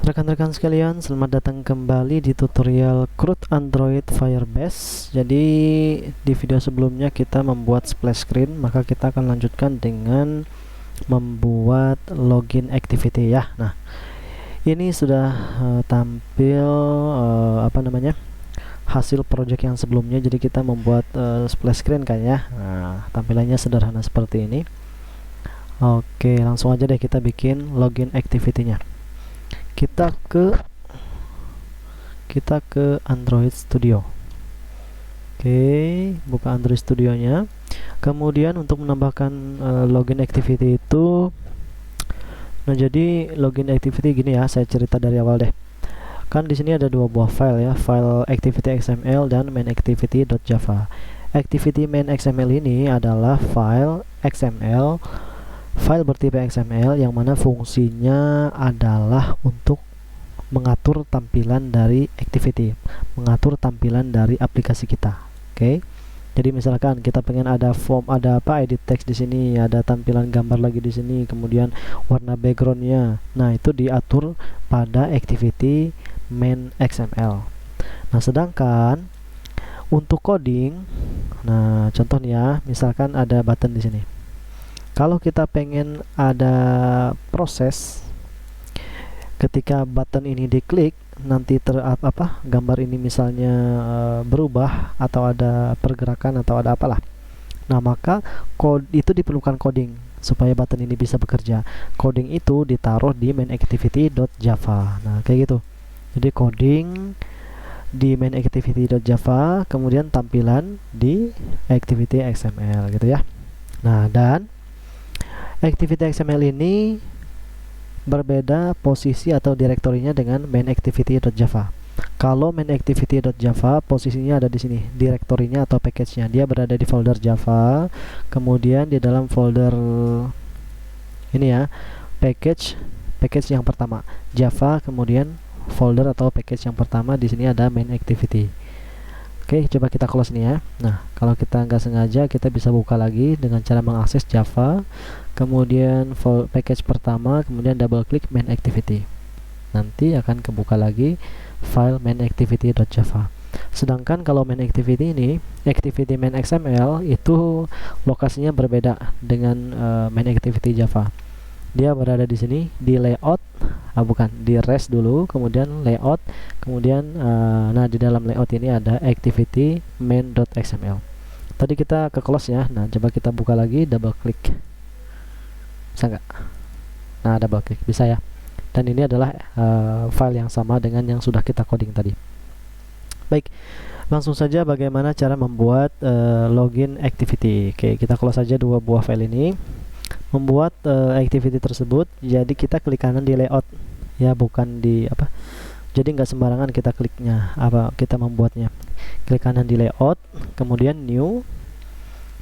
Rekan-rekan sekalian, selamat datang kembali di tutorial CRUD Android Firebase. Jadi di video sebelumnya kita membuat splash screen, maka kita akan lanjutkan dengan membuat login activity ya. Nah, ini sudah tampil hasil project yang sebelumnya. Jadi kita membuat splash screen kan ya. Nah, tampilannya sederhana seperti ini. Oke, langsung aja deh kita bikin login activity-nya. Kita ke Android Studio. Oke, buka Android Studio-nya. Kemudian untuk menambahkan login activity itu, nah jadi login activity gini ya, saya cerita dari awal deh. Kan di sini ada dua buah file ya, file activity XML dan main activity.java. Activity main XML ini adalah file XML, file bertipe XML yang mana fungsinya adalah untuk mengatur tampilan dari activity, mengatur tampilan dari aplikasi kita. Oke. Jadi misalkan kita pengen ada form, ada edit text di sini, ada tampilan gambar lagi di sini, kemudian warna backgroundnya. Nah, itu diatur pada activity main XML. Nah, sedangkan untuk coding, nah contohnya misalkan ada button di sini. Kalau kita pengen ada proses ketika button ini diklik, nanti gambar ini misalnya berubah atau ada pergerakan atau ada apalah. Nah, maka itu diperlukan coding supaya button ini bisa bekerja. Coding itu ditaruh di main activity.java. Nah, kayak gitu. Jadi coding di main activity.java, kemudian tampilan di activity XML gitu ya. Nah, dan activity XML ini berbeda posisi atau direktorinya dengan main activity.java. Kalau main activity.java posisinya ada di sini, direktorinya atau package-nya. Dia berada di folder Java, kemudian di dalam folder ini ya, package yang pertama Java, kemudian folder atau package yang pertama di sini ada main activity. Oke, coba kita close nih ya. Nah, kalau kita nggak sengaja, kita bisa buka lagi dengan cara mengakses Java, kemudian package pertama, kemudian double klik main activity. Nanti akan kebuka lagi file main activity.java. Sedangkan kalau main activity ini, activity main XML itu lokasinya berbeda dengan main activity Java. Dia berada di sini di layout, di rest dulu, kemudian layout, kemudian nah di dalam layout ini ada activity main.xml. Tadi kita ke close ya. Nah, coba kita buka lagi, double klik. Bisa nggak? Nah, double klik bisa ya. Dan ini adalah file yang sama dengan yang sudah kita coding tadi. Baik, langsung saja bagaimana cara membuat login activity. Oke, kita close saja dua buah file ini. Membuat activity tersebut, jadi kita klik kanan di layout ya, bukan di jadi nggak sembarangan kita kliknya kita membuatnya. Klik kanan di layout, kemudian new,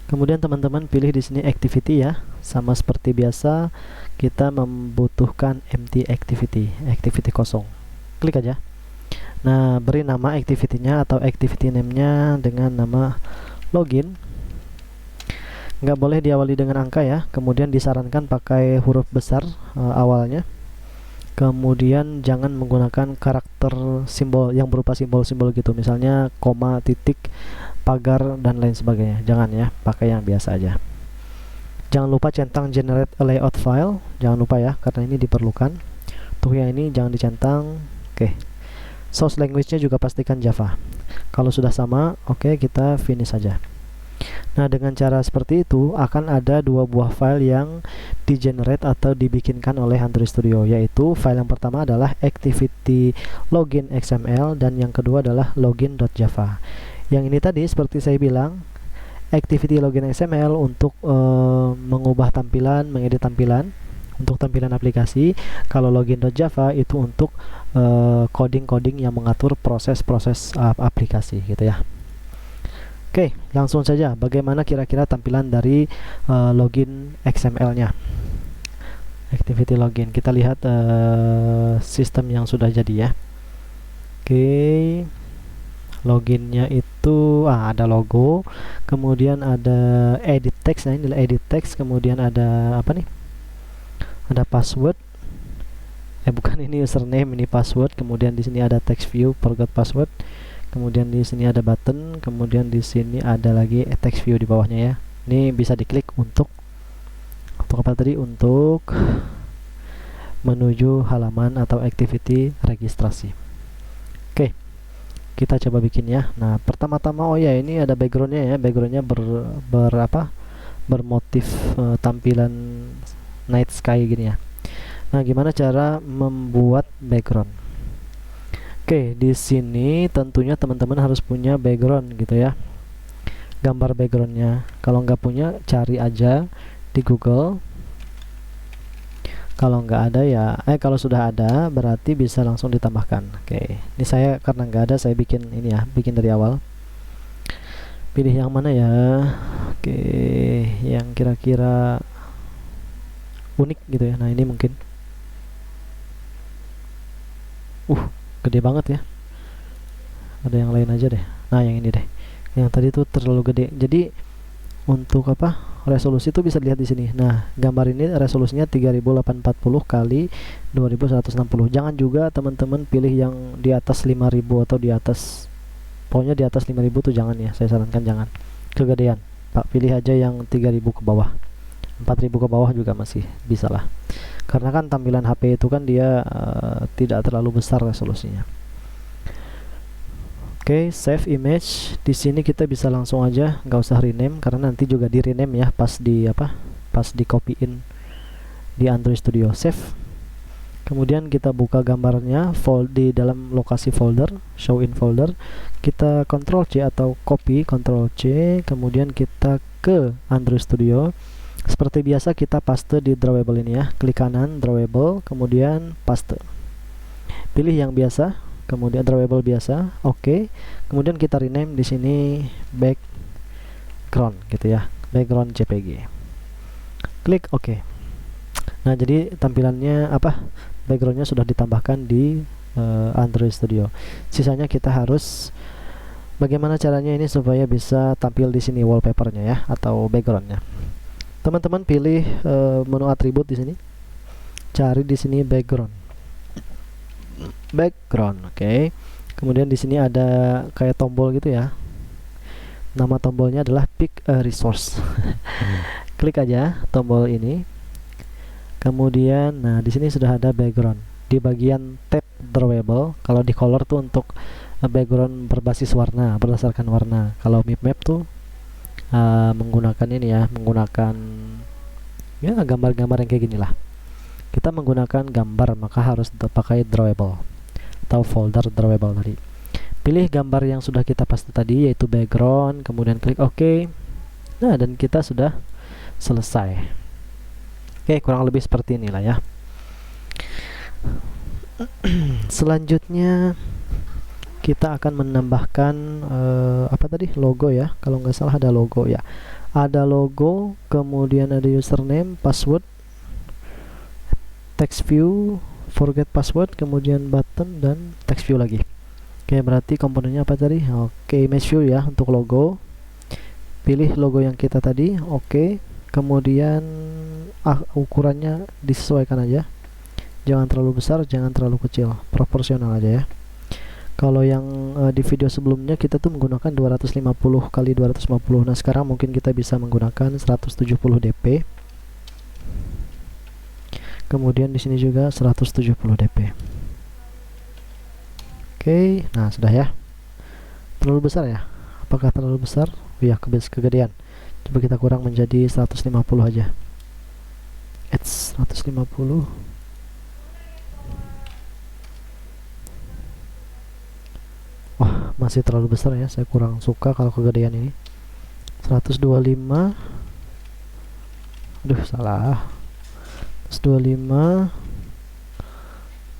kemudian teman-teman pilih di sini activity ya, sama seperti biasa kita membutuhkan empty activity kosong. Klik aja. Nah, beri nama activity-nya atau activity name-nya dengan nama login. Nggak boleh diawali dengan angka ya, kemudian disarankan pakai huruf besar awalnya, kemudian jangan menggunakan karakter simbol yang berupa simbol-simbol gitu, misalnya koma, titik, pagar, dan lain sebagainya. Jangan ya, pakai yang biasa aja. Jangan lupa centang generate a layout file, jangan lupa ya, karena ini diperlukan. Tuh yang ini jangan dicentang. Oke. Source language-nya juga pastikan Java. Kalau sudah sama, oke, kita finish saja. Nah, dengan cara seperti itu akan ada dua buah file yang di-generate atau dibikinkan oleh Android Studio, yaitu file yang pertama adalah activity login XML dan yang kedua adalah login.java. Yang ini tadi seperti saya bilang, activity login XML untuk mengubah tampilan, mengedit tampilan untuk tampilan aplikasi. Kalau login.java itu untuk coding-coding yang mengatur proses-proses aplikasi gitu ya. Oke, langsung saja bagaimana kira-kira tampilan dari login XML-nya. Activity login. Kita lihat sistem yang sudah jadi ya. Oke. Loginnya itu ada logo, kemudian ada edit text. Nah, ini adalah edit text, kemudian ada apa nih? Ada password. bukan, ini username, ini password, kemudian di sini ada text view, forgot password, kemudian di sini ada button, kemudian di sini ada lagi text view di bawahnya ya. Ini bisa diklik untuk apa tadi? Untuk menuju halaman atau activity registrasi. Oke, kita coba bikin ya. Nah, pertama-tama oh ya, ini ada backgroundnya ya. Backgroundnya bermotif tampilan night sky gini ya. Nah, gimana cara membuat background? Oke, di sini tentunya teman-teman harus punya background gitu ya. Gambar backgroundnya. Kalau nggak punya, cari aja di Google. Kalau nggak ada ya, kalau sudah ada berarti bisa langsung ditambahkan. Oke, ini saya karena nggak ada, saya bikin ini ya, bikin dari awal. Pilih yang mana ya? Oke, yang kira-kira unik gitu ya. Nah, ini mungkin. Gede banget ya. Ada yang lain aja deh. Nah, yang ini deh. Yang tadi tuh terlalu gede. Jadi untuk apa? Resolusi tuh bisa dilihat di sini. Nah, gambar ini resolusinya 3840 kali 2160. Jangan juga teman-teman pilih yang di atas 5000 atau di atas, pokoknya di atas 5000 tuh jangan ya. Saya sarankan jangan. Kegedean. Pak, pilih aja yang 3000 ke bawah. 4000 ke bawah juga masih bisa lah. Karena kan tampilan HP itu kan dia tidak terlalu besar resolusinya. Oke, save image. Di sini kita bisa langsung aja, nggak usah rename karena nanti juga di rename ya pas di copyin di Android Studio. Save. Kemudian kita buka gambarnya di dalam lokasi folder, show in folder. Kita Ctrl C atau copy, Ctrl C, kemudian kita ke Android Studio. Seperti biasa kita paste di drawable ini ya. Klik kanan drawable, kemudian paste. Pilih yang biasa, kemudian drawable biasa. Oke. Kemudian kita rename di sini background gitu ya. Background JPG. Klik oke. Nah, jadi tampilannya backgroundnya sudah ditambahkan di Android Studio. Sisanya kita harus bagaimana caranya ini supaya bisa tampil di sini wallpapernya ya, atau backgroundnya. Teman-teman pilih menu atribut di sini. Cari di sini background. Oke. Kemudian di sini ada kayak tombol gitu ya. Nama tombolnya adalah pick a resource. Klik aja tombol ini. Kemudian nah di sini sudah ada background. Di bagian tab drawable, kalau di color tuh untuk background berbasis warna, berdasarkan warna. Kalau map tuh menggunakan ini ya, menggunakan ya gambar-gambar yang kayak gini lah. Kita menggunakan gambar, maka harus pakai drawable atau folder drawable tadi. Pilih gambar yang sudah kita paste tadi, yaitu background, kemudian klik OK. Nah, dan kita sudah selesai. Oke, kurang lebih seperti inilah ya. Selanjutnya kita akan menambahkan logo ya. Kalau nggak salah ada logo ya. Ada logo, kemudian ada username, password, text view, forget password, kemudian button, dan text view lagi. Oke, berarti komponennya apa tadi? Oke, image view ya untuk logo. Pilih logo yang kita tadi. Oke, kemudian ukurannya disesuaikan aja. Jangan terlalu besar, jangan terlalu kecil, proporsional aja ya. Kalau yang di video sebelumnya kita tuh menggunakan 250 kali 250. Nah, sekarang mungkin kita bisa menggunakan 170 dp. Kemudian di sini juga 170 dp. Oke, nah sudah ya. Terlalu besar ya? Apakah terlalu besar? Ya, kegedean. Coba kita kurang menjadi 150 aja. 150. Wah, masih terlalu besar ya. Saya kurang suka kalau kegedean ini. 125. Aduh, salah. 125.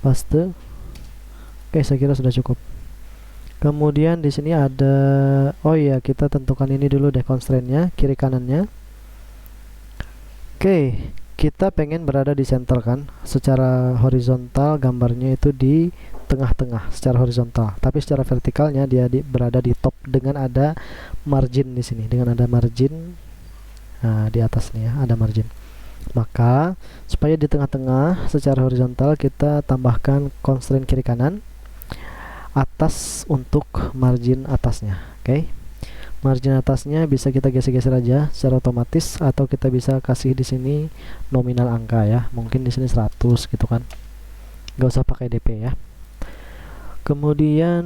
Paste. Oke, saya kira sudah cukup. Kemudian di sini ada, oh iya, kita tentukan ini dulu deh constraint-nya, kiri kanannya. Oke, kita pengen berada di center kan, secara horizontal gambarnya itu di tengah-tengah secara horizontal, tapi secara vertikalnya dia berada di top dengan ada margin di sini, dengan ada margin. Nah, di atas nih ya ada margin. Maka supaya di tengah-tengah secara horizontal kita tambahkan constraint kiri kanan atas untuk margin atasnya. Oke. Margin atasnya bisa kita geser-geser aja secara otomatis, atau kita bisa kasih di sini nominal angka ya. Mungkin di sini 100 gitu kan. Gak usah pakai DP ya. Kemudian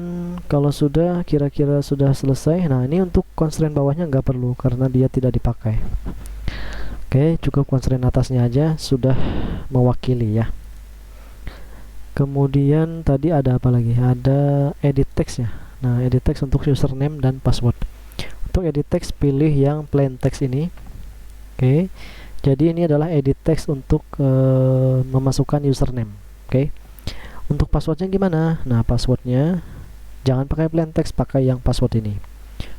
kalau sudah kira-kira sudah selesai, nah ini untuk constraint bawahnya nggak perlu karena dia tidak dipakai. Oke, cukup constraint atasnya aja sudah mewakili ya. Kemudian tadi ada apa lagi? Ada edit text ya. Nah, edit text untuk username dan password. Untuk edit text pilih yang plain text ini. Oke. Jadi ini adalah edit text untuk memasukkan username. Oke. Untuk passwordnya gimana? Nah, passwordnya jangan pakai plain text, pakai yang password ini.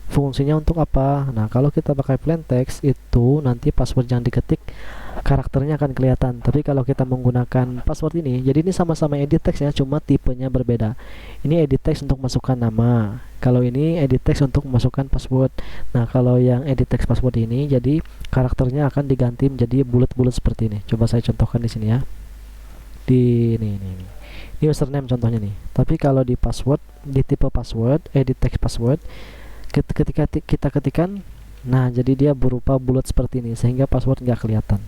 Fungsinya untuk apa? Nah, kalau kita pakai plain text itu nanti password yang diketik karakternya akan kelihatan. Tapi kalau kita menggunakan password ini, jadi ini sama-sama edit text ya, cuma tipenya berbeda. Ini edit text untuk masukkan nama. Kalau ini edit text untuk memasukkan password. Nah, kalau yang edit text password ini, jadi karakternya akan diganti menjadi bulat-bulat seperti ini. Coba saya contohkan di sini ya. Di ini. Ini username contohnya nih. Tapi kalau di password, di tipe password, edit text password, ketika kita ketikkan, nah jadi dia berupa bulat seperti ini sehingga password nggak kelihatan.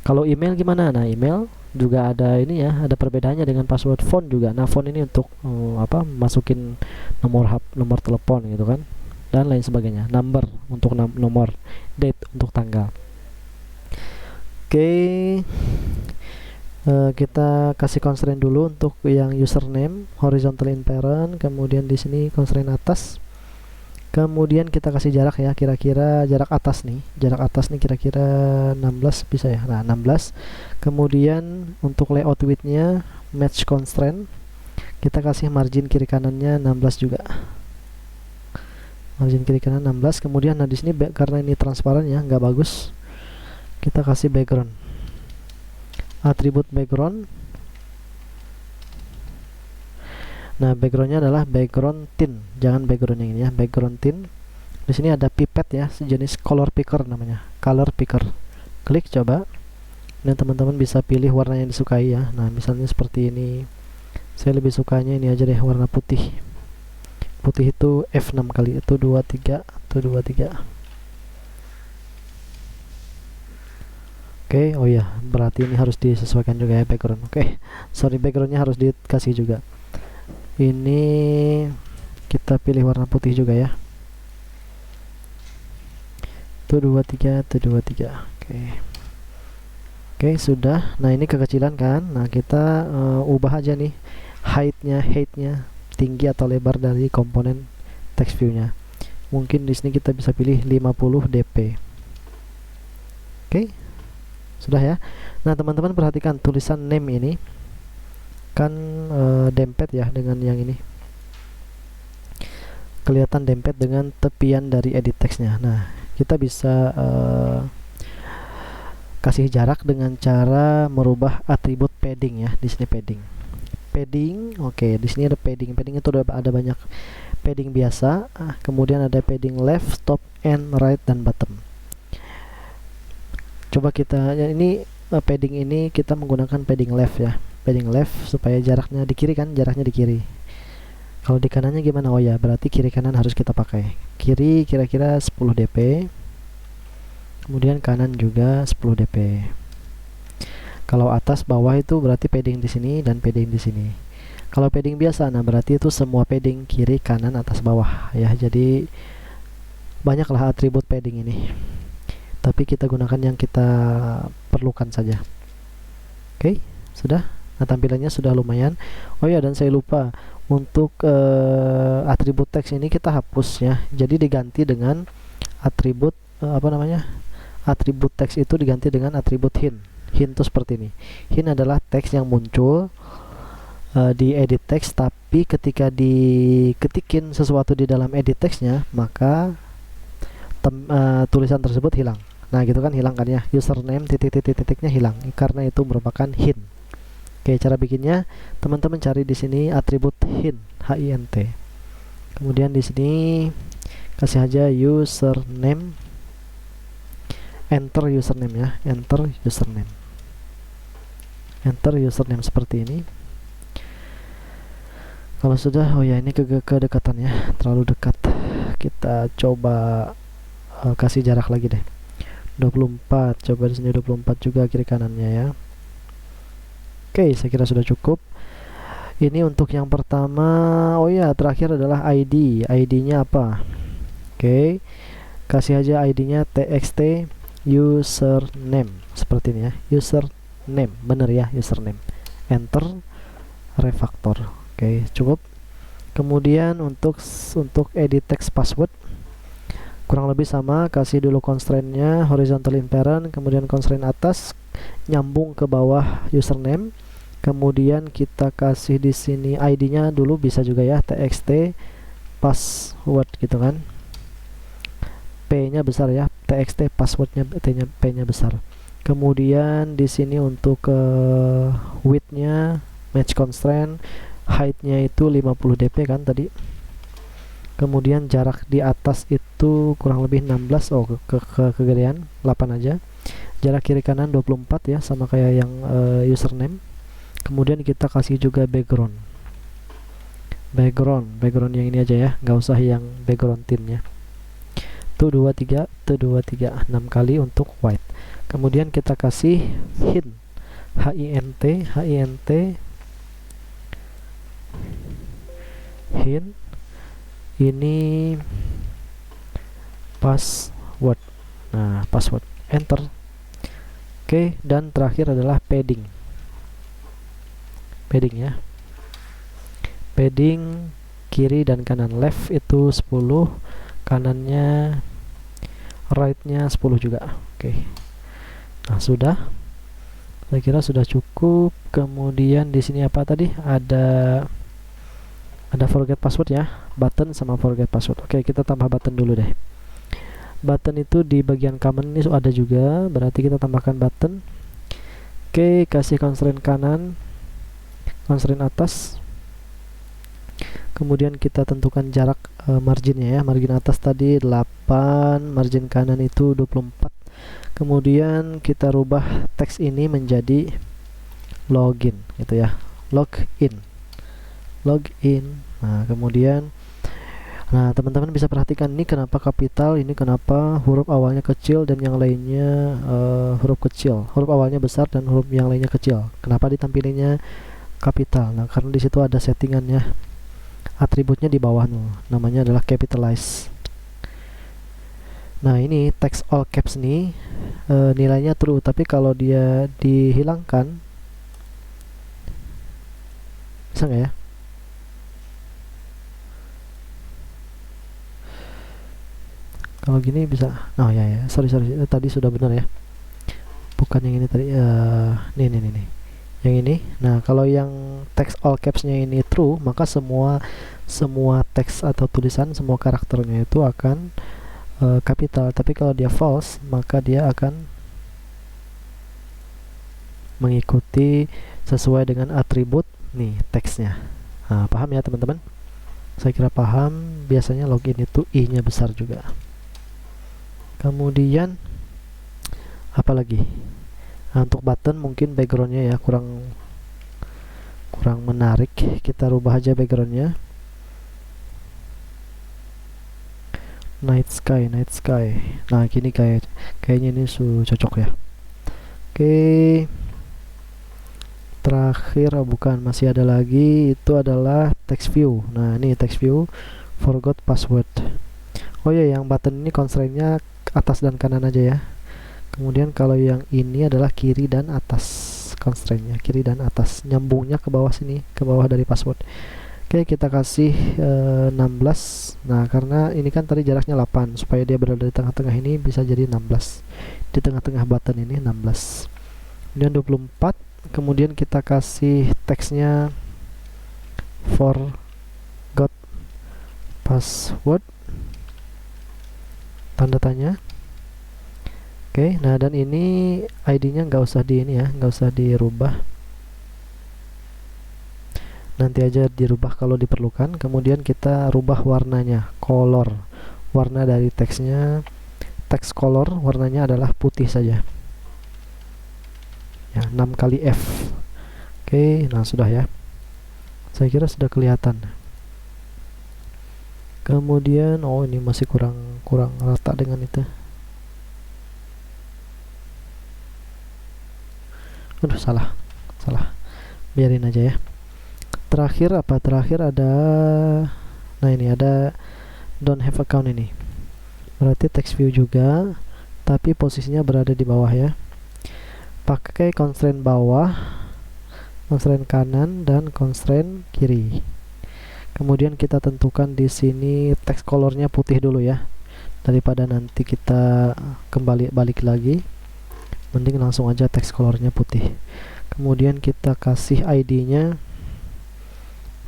Kalau email gimana? Nah, email juga ada ini ya, ada perbedaannya dengan password. Phone juga. Nah, phone ini untuk masukin nomor telepon gitu kan, dan lain sebagainya. Number untuk nomor, date untuk tanggal. Oke. Kita kasih constraint dulu untuk yang username, horizontal in parent, kemudian di sini constraint atas. Kemudian kita kasih jarak ya, kira-kira jarak atas nih kira-kira 16 bisa ya. Nah, 16. Kemudian untuk layout width-nya match constraint, kita kasih margin kiri kanannya 16 juga. Margin kiri kanan 16. Kemudian nah di sini karena ini transparan ya, nggak bagus. Kita kasih background. Atribut background. Nah, backgroundnya adalah background tint, jangan background yang ini ya, background tint. Di sini ada pipet ya, sejenis color picker namanya, color picker. Klik coba, dan teman-teman bisa pilih warna yang disukai ya. Nah, misalnya seperti ini, saya lebih sukanya ini aja deh, warna putih. Putih itu F6 kali, itu 23, itu 23. Oke, oh ya, berarti ini harus disesuaikan juga ya background. Oke, sorry, backgroundnya harus dikasih juga. Ini kita pilih warna putih juga ya. Itu 23, itu 23. Oke, sudah. Nah, ini kekecilan kan. Nah, kita ubah aja nih height-nya tinggi atau lebar dari komponen text view-nya. Mungkin di sini kita bisa pilih 50 dp. Oke. Sudah ya. Nah, teman-teman perhatikan tulisan name ini kan dempet ya dengan yang ini. Kelihatan dempet dengan tepian dari edit textnya. Nah, kita bisa kasih jarak dengan cara merubah atribut padding ya. Di sini padding. Oke, di sini ada padding. Padding itu ada banyak. Padding biasa, kemudian ada padding left, top, and right, dan bottom. Coba kita ini padding ini kita menggunakan padding left ya, padding left supaya jaraknya di kiri kan, jaraknya di kiri. Kalau di kanannya gimana? Oh ya, berarti kiri kanan harus kita pakai. Kiri kira-kira 10 dp, kemudian kanan juga 10 dp. Kalau atas bawah itu berarti padding di sini dan padding di sini. Kalau padding biasa, nah berarti itu semua padding kiri kanan atas bawah ya. Jadi banyaklah atribut padding ini, tapi kita gunakan yang kita perlukan saja. Oke, sudah. Nah, tampilannya sudah lumayan. Oh ya, dan saya lupa untuk atribut teks ini kita hapus ya. Jadi diganti dengan atribut atribut teks itu diganti dengan atribut hint. Hint itu seperti ini. Hint adalah teks yang muncul di edit text, tapi ketika diketikin sesuatu di dalam edit teksnya, maka tulisan tersebut hilang. Nah, gitu kan, hilang kan ya, username titik-titik-titiknya hilang karena itu merupakan hint. Oke, cara bikinnya teman-teman cari di sini atribut hint, hint. Kemudian di sini kasih aja username enter username ya, enter username, enter username seperti ini. Kalau sudah, oh ya ini kedekatan ya, terlalu dekat. Kita coba kasih jarak lagi deh. 24, coba di sini 24 juga kiri kanannya ya. Oke, saya kira sudah cukup. Ini untuk yang pertama. Oh ya, terakhir adalah ID. ID-nya apa? Oke, kasih aja ID-nya txt username seperti ini ya. Username, bener ya, username. Enter, refactor. Oke, cukup. Kemudian untuk edit text password kurang lebih sama, kasih dulu constraint-nya horizontal in parent, kemudian constraint atas nyambung ke bawah username. Kemudian kita kasih di sini ID-nya dulu, bisa juga ya txt password gitu kan. P-nya besar ya, txt passwordnya P-nya besar. Kemudian di sini untuk width-nya match constraint, height-nya itu 50 dp kan tadi. Kemudian jarak di atas itu kurang lebih 16, oh kegedean 8 aja. Jarak kiri kanan 24 ya, sama kayak yang username. Kemudian kita kasih juga background yang ini aja ya, nggak usah yang background timnya. Tuh 23 6 kali untuk white. Kemudian kita kasih hint, hint ini password. Nah, password, enter. Oke, dan terakhir adalah padding ya, padding kiri dan kanan, left itu 10, kanannya right-nya 10 juga. Oke, nah sudah, saya kira sudah cukup. Kemudian di sini apa tadi, ada forget password ya, button sama forget password. Oke, kita tambah button dulu deh. Button itu di bagian common ini ada juga, berarti kita tambahkan button. Oke, kasih constraint kanan, constraint atas, kemudian kita tentukan jarak marginnya ya. Margin atas tadi 8, margin kanan itu 24. Kemudian kita rubah teks ini menjadi login gitu ya, login. Nah, kemudian teman-teman bisa perhatikan ini kenapa kapital, ini kenapa huruf awalnya kecil dan yang lainnya huruf kecil, huruf awalnya besar dan huruf yang lainnya kecil. Kenapa ditampilinnya kapital? Nah, karena di situ ada settingannya, atributnya di bawah namanya adalah capitalize. Nah, ini text all caps nih nilainya true, tapi kalau dia dihilangkan bisa nggak ya? Kalau gini bisa. Oh ya, sorry tadi sudah benar ya, bukan yang ini tadi. Nih yang ini. Nah, kalau yang text all capsnya ini true, maka semua teks atau tulisan, semua karakternya itu akan kapital. Tapi kalau dia false, maka dia akan mengikuti sesuai dengan atribut nih teksnya. Nah, paham ya teman-teman? Saya kira paham. Biasanya login itu i-nya besar juga. Kemudian apa lagi? Nah, untuk button mungkin backgroundnya ya kurang menarik, kita rubah aja backgroundnya night sky. Nah, gini kayaknya ini cocok ya. Oke, terakhir bukan, masih ada lagi, itu adalah text view. Nah, ini text view forgot password. Oh ya, yang button ini constraint-nya atas dan kanan aja ya. Kemudian kalau yang ini adalah kiri dan atas, constraint-nya kiri dan atas, nyambungnya ke bawah sini, ke bawah dari password. Oke, kita kasih 16. Nah, karena ini kan tadi jaraknya 8, supaya dia berada di tengah-tengah ini bisa jadi 16. Di tengah-tengah button ini 16. Kemudian 24. Kemudian kita kasih teksnya forgot password, tanda tanya. Oke, nah dan ini ID-nya nggak usah dirubah. Nanti aja dirubah kalau diperlukan. Kemudian kita rubah warnanya, color, warna dari teksnya text color warnanya adalah putih saja ya, 6 kali F. Oke, nah sudah ya, saya kira sudah kelihatan. Kemudian oh ini masih kurang rata dengan itu. Aduh, salah, biarin aja ya. Terakhir apa? Terakhir ada, nah ini ada don't have account, ini berarti text view juga, tapi posisinya berada di bawah ya. Pakai constraint bawah, constraint kanan, dan constraint kiri. Kemudian kita tentukan di sini text colornya putih dulu ya, daripada nanti kita balik lagi, mending langsung aja text colornya putih. Kemudian kita kasih ID-nya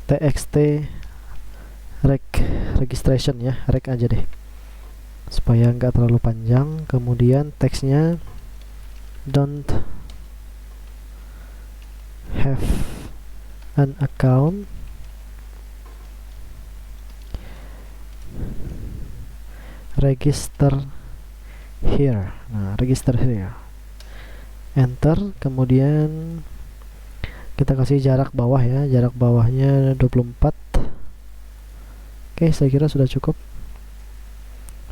txt registration ya, reg aja deh supaya nggak terlalu panjang. Kemudian teksnya don't have an account, register here. Nah, register here, enter. Kemudian kita kasih jarak bawah ya, jarak bawahnya 24. Oke, saya kira sudah cukup.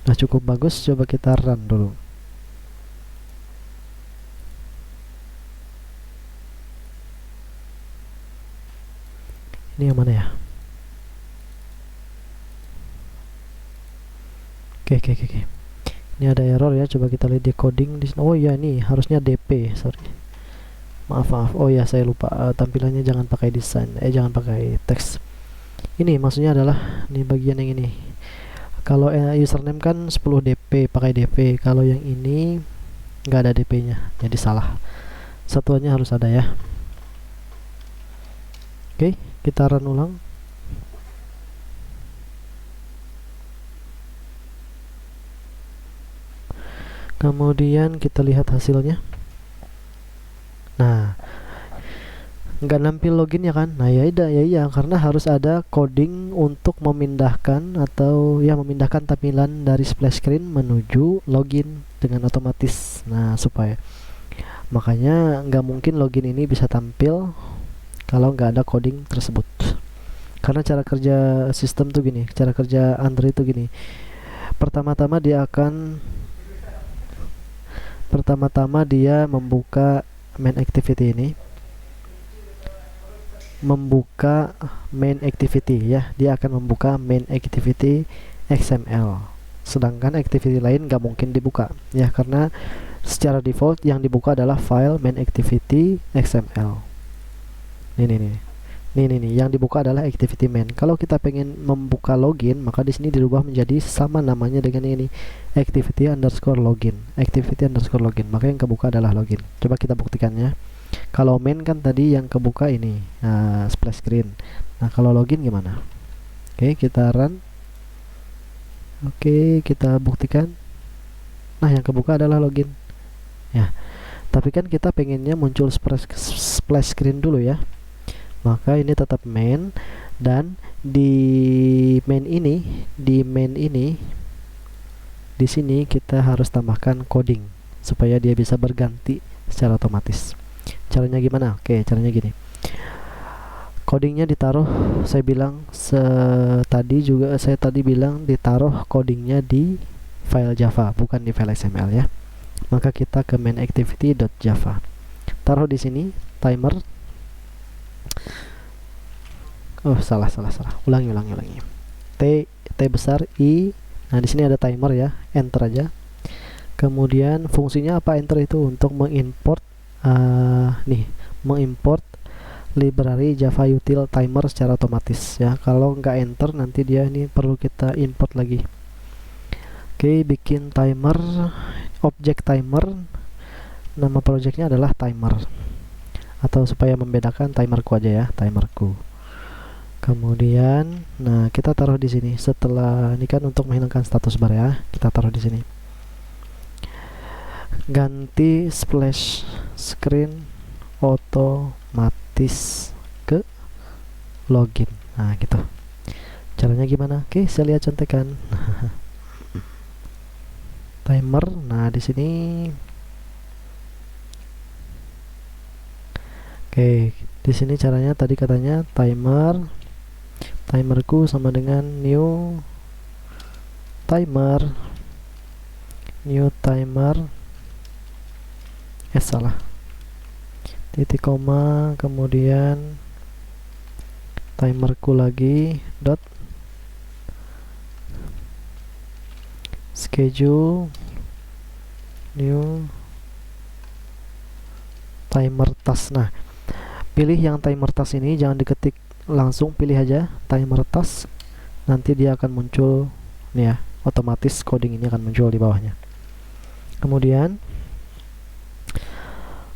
Nah, cukup bagus. Coba kita run dulu. Ini yang mana ya? Oke. Ini ada error ya, coba kita lihat di coding di sini. Oh ya, ini harusnya DP, sorry. Maaf. Oh ya, saya lupa, tampilannya jangan pakai desain, jangan pakai teks. Ini maksudnya adalah ini bagian yang ini. Kalau username kan 10 DP, pakai DP. Kalau yang ini nggak ada DP-nya, jadi salah. Satuannya harus ada ya. Oke, kita run ulang. Kemudian kita lihat hasilnya. Nah, nggak nampil login ya kan? Nah ya iya, karena harus ada coding untuk memindahkan atau ya memindahkan tampilan dari splash screen menuju login dengan otomatis. Nah, supaya makanya nggak mungkin login ini bisa tampil kalau nggak ada coding tersebut. Karena cara kerja sistem tuh gini, cara kerja Android tuh gini. Pertama-tama dia membuka main activity ini, ya, dia akan membuka main activity XML, sedangkan activity lain nggak mungkin dibuka ya, karena secara default yang dibuka adalah file main activity XML. Nih, yang dibuka adalah activity main. Kalau kita pengen membuka login, maka di sini dirubah menjadi sama namanya dengan ini, activity_login. Maka yang kebuka adalah login. Coba kita buktikannya. Kalau main kan tadi yang kebuka ini, splash screen. Nah, kalau login gimana? Oke, kita run. Oke, kita buktikan. Nah, yang kebuka adalah login. Ya. Tapi kan kita pengennya muncul splash screen dulu ya. Maka ini tetap main, dan di main ini di sini kita harus tambahkan coding supaya dia bisa berganti secara otomatis. Caranya gimana? Oke, caranya gini. Codingnya ditaruh, saya tadi bilang ditaruh codingnya di file Java, bukan di file XML ya. Maka kita ke main activity.java. Taruh di sini timer. Oh, salah. Ulangi. T besar I. Nah, di sini ada timer ya. Enter aja. Kemudian fungsinya apa enter itu? Untuk mengimport library Java util timer secara otomatis ya. Kalau nggak enter nanti dia ini perlu kita import lagi. Oke, bikin timer, objek timer. Nama projectnya adalah timer. Atau supaya membedakan timerku aja ya, timerku. Kemudian, nah kita taruh di sini. Setelah ini kan untuk menghilangkan status bar ya, kita taruh di sini. Ganti splash screen otomatis ke login. Nah gitu. Caranya gimana? Oke, saya lihat contekan. timer. Nah, di sini oke, di sini caranya tadi katanya timerku sama dengan new timer, salah, titik koma, kemudian timerku lagi dot schedule new timer task. Nah, pilih yang timer task ini, jangan diketik langsung, pilih aja timer task, nanti dia akan muncul nih ya, otomatis coding ini akan muncul di bawahnya. Kemudian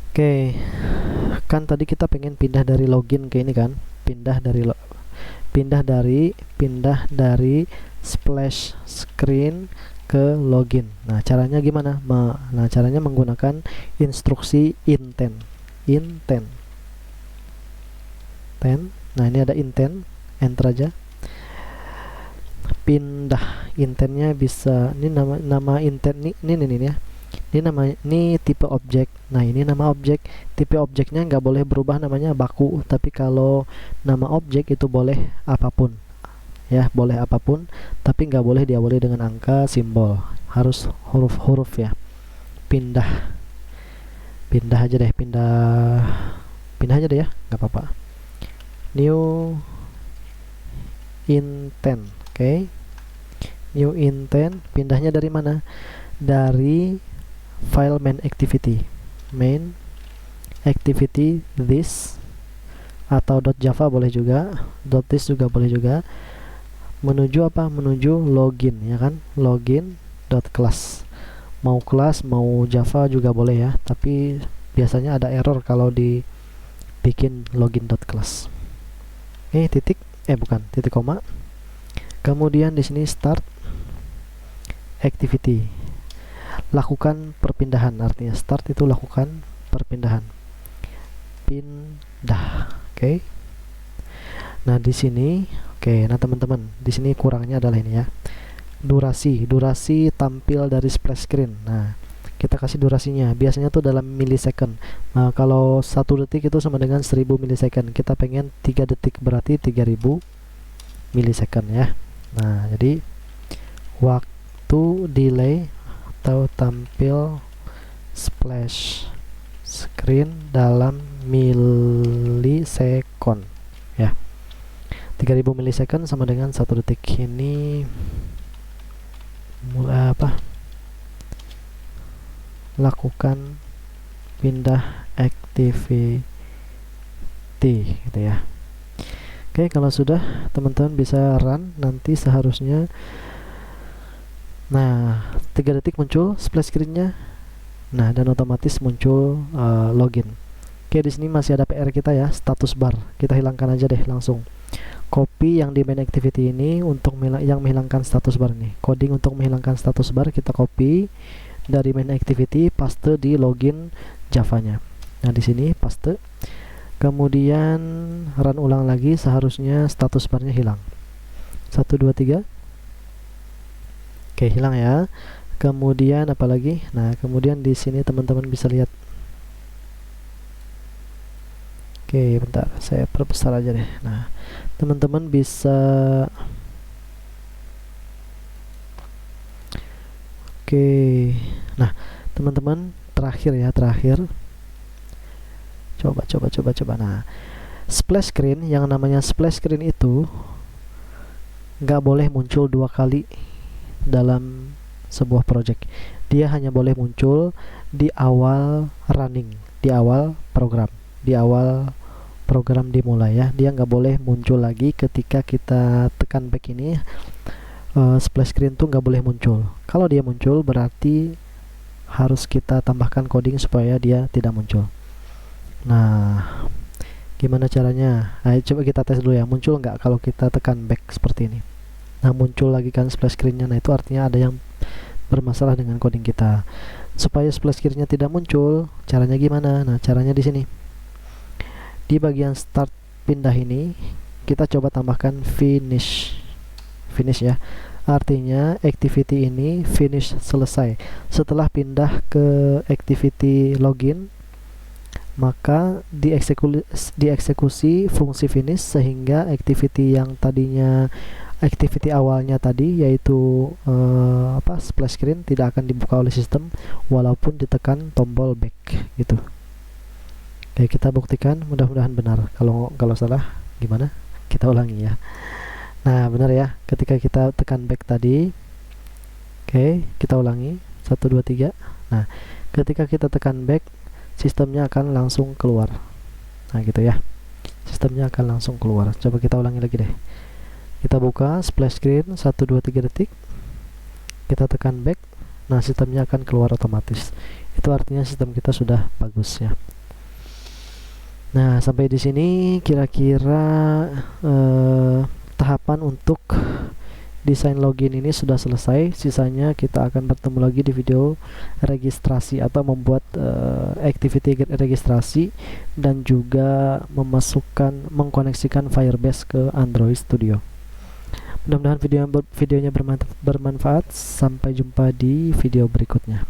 oke, kan tadi kita pengen pindah dari login ke ini kan, pindah dari splash screen ke login. Nah, caranya gimana? Nah, caranya menggunakan instruksi intent. Nah, ini ada intent, enter aja. Pindah intentnya bisa, ini nama intent ini ya. Ini tipe objek. Nah, ini nama objek. Tipe objeknya nggak boleh berubah, namanya baku. Tapi kalau nama objek itu boleh apapun. Ya, boleh apapun, tapi nggak boleh diawali dengan angka, simbol. Harus huruf-huruf ya. Pindah aja deh, pindah aja deh ya, nggak apa-apa. New intent, oke. New intent, pindahnya dari mana? Dari file main activity this, atau .java boleh juga, .this juga boleh juga. Menuju apa? Menuju login ya kan, login.class. Mau kelas, mau Java juga boleh ya, tapi biasanya ada error kalau dibikin login.class. Titik koma. Kemudian di sini start activity, lakukan perpindahan, artinya start itu lakukan perpindahan, pindah. Oke. Nah, di sini nah teman-teman, di sini kurangnya adalah ini ya, durasi tampil dari splash screen. Nah, kita kasih durasinya, biasanya tuh dalam millisecond. Nah, kalau 1 detik itu sama dengan 1000 millisecond. Kita pengen 3 detik, berarti 3000 millisecond ya. Nah, jadi waktu delay atau tampil splash screen dalam millisecond ya. 3000 millisecond sama dengan 1 detik. Ini mulai apa? Lakukan pindah activity gitu ya. Oke, kalau sudah, teman-teman bisa run. Nanti seharusnya 3 detik muncul splash screen-nya. Nah, dan otomatis muncul login. Oke, di sini masih ada PR kita ya, status bar. Kita hilangkan aja deh langsung. Copy yang di main activity ini untuk yang menghilangkan status bar ini. Coding untuk menghilangkan status bar kita copy dari main activity, paste di login Java-nya. Nah, di sini paste. Kemudian run ulang lagi, seharusnya status barnya hilang. 1 2 3. Oke, hilang ya. Kemudian apa lagi? Nah, kemudian di sini teman-teman bisa lihat. Oke, bentar, saya perbesar aja deh. Nah, teman-teman bisa nah, teman-teman, terakhir coba. Nah, splash screen, yang namanya splash screen itu nggak boleh muncul 2 kali dalam sebuah project. Dia hanya boleh muncul di awal running, di awal program dimulai ya. Dia nggak boleh muncul lagi ketika kita tekan back ini. Splash screen tuh nggak boleh muncul. Kalau dia muncul, berarti harus kita tambahkan coding supaya dia tidak muncul. Nah, gimana caranya? Ayo coba kita tes dulu ya, muncul nggak kalau kita tekan back seperti ini. Nah, muncul lagi kan splash screen-nya. Nah, itu artinya ada yang bermasalah dengan coding kita. Supaya splash screen-nya tidak muncul, caranya gimana? Nah, caranya di sini. Di bagian start pindah ini, kita coba tambahkan finish ya. artinya activity ini finish, selesai. Setelah pindah ke activity login, maka dieksekusi fungsi finish sehingga activity yang tadinya activity awalnya tadi yaitu splash screen tidak akan dibuka oleh sistem walaupun ditekan tombol back gitu. Oke, kita buktikan, mudah-mudahan benar. Kalau salah gimana? Kita ulangi ya. Nah, benar ya. Ketika kita tekan back tadi. Oke, kita ulangi. 1 2 3. Nah, ketika kita tekan back, sistemnya akan langsung keluar. Nah, gitu ya. Sistemnya akan langsung keluar. Coba kita ulangi lagi deh. Kita buka splash screen 1 2 3 detik. Kita tekan back. Nah, sistemnya akan keluar otomatis. Itu artinya sistem kita sudah bagus ya. Nah, sampai di sini kira-kira tahapan untuk desain login ini sudah selesai. Sisanya kita akan bertemu lagi di video registrasi atau membuat activity registrasi dan juga mengkoneksikan Firebase ke Android Studio. Mudah-mudahan videonya bermanfaat. Sampai jumpa di video berikutnya.